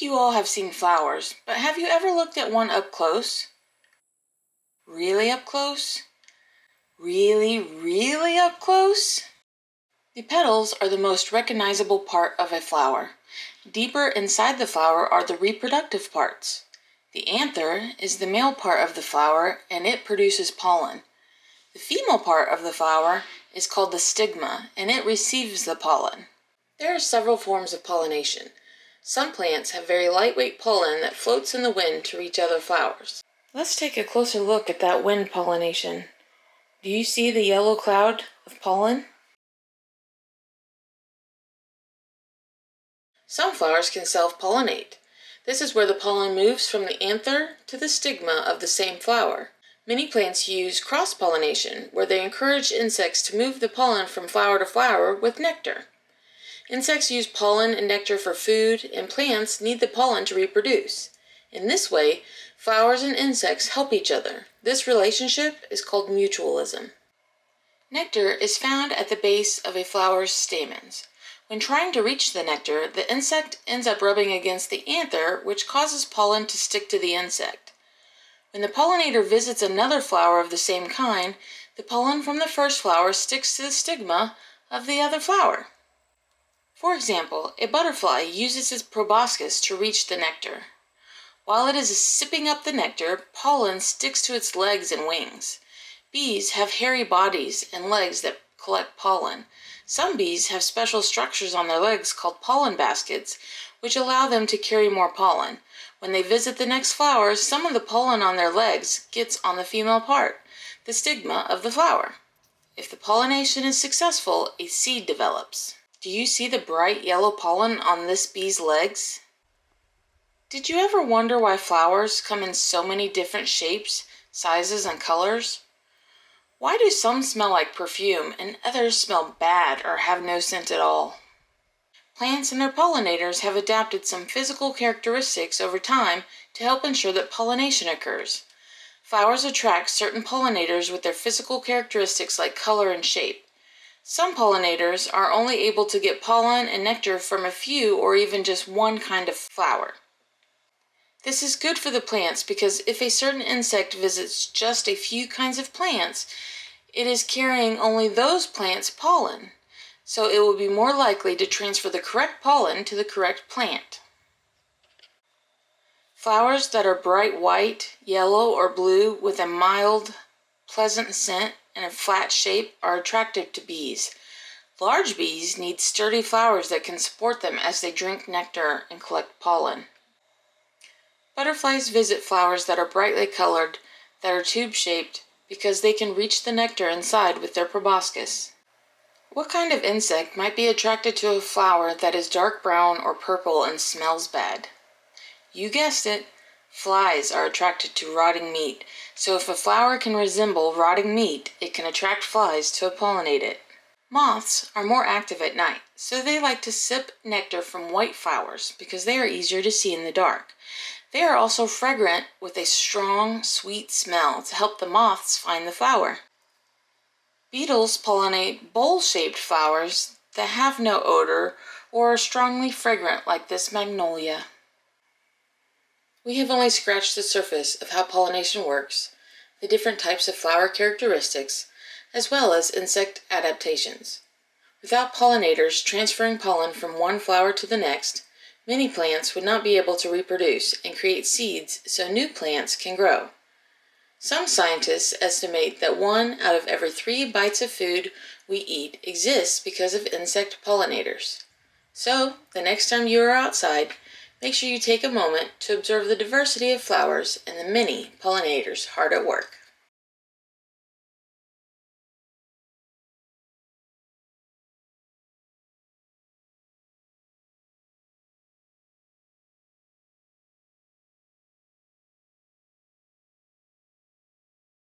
think you all have seen flowers, but have you ever looked at one up close? Really up close? Really, really up close? The petals are the most recognizable part of a flower. Deeper inside the flower are the reproductive parts. The anther is the male part of the flower and it produces pollen. The female part of the flower is called the stigma and it receives the pollen. There are several forms of pollination. Some plants have very lightweight pollen that floats in the wind to reach other flowers. Let's take a closer look at that wind pollination. Do you see the yellow cloud of pollen? Some flowers can self-pollinate. This is where the pollen moves from the anther to the stigma of the same flower. Many plants use cross-pollination, where they encourage insects to move the pollen from flower to flower with nectar. Insects use pollen and nectar for food, and plants need the pollen to reproduce. In this way, flowers and insects help each other. This relationship is called mutualism. Nectar is found at the base of a flower's stamens. When trying to reach the nectar, the insect ends up rubbing against the anther, which causes pollen to stick to the insect. When the pollinator visits another flower of the same kind, the pollen from the first flower sticks to the stigma of the other flower. For example, a butterfly uses its proboscis to reach the nectar. While it is sipping up the nectar, pollen sticks to its legs and wings. Bees have hairy bodies and legs that collect pollen. Some bees have special structures on their legs called pollen baskets, which allow them to carry more pollen. When they visit the next flower, some of the pollen on their legs gets on the female part, the stigma of the flower. If the pollination is successful, a seed develops. Do you see the bright yellow pollen on this bee's legs? Did you ever wonder why flowers come in so many different shapes, sizes, and colors? Why do some smell like perfume and others smell bad or have no scent at all? Plants and their pollinators have adapted some physical characteristics over time to help ensure that pollination occurs. Flowers attract certain pollinators with their physical characteristics like color and shape. Some pollinators are only able to get pollen and nectar from a few or even just one kind of flower. This is good for the plants because if a certain insect visits just a few kinds of plants, it is carrying only those plants' pollen, so it will be more likely to transfer the correct pollen to the correct plant. Flowers that are bright white, yellow, or blue with a mild, pleasant scent and a flat shape are attractive to bees. Large bees need sturdy flowers that can support them as they drink nectar and collect pollen. Butterflies visit flowers that are brightly colored, that are tube-shaped, because they can reach the nectar inside with their proboscis. What kind of insect might be attracted to a flower that is dark brown or purple and smells bad? You guessed it, flies are attracted to rotting meat, so if a flower can resemble rotting meat, it can attract flies to pollinate it. Moths are more active at night, so they like to sip nectar from white flowers because they are easier to see in the dark. They are also fragrant with a strong, sweet smell to help the moths find the flower. Beetles pollinate bowl-shaped flowers that have no odor or are strongly fragrant like this magnolia. We have only scratched the surface of how pollination works, the different types of flower characteristics, as well as insect adaptations. Without pollinators transferring pollen from one flower to the next, many plants would not be able to reproduce and create seeds so new plants can grow. Some scientists estimate that 1 out of every 3 bites of food we eat exists because of insect pollinators. So, the next time you are outside, make sure you take a moment to observe the diversity of flowers and the many pollinators hard at work.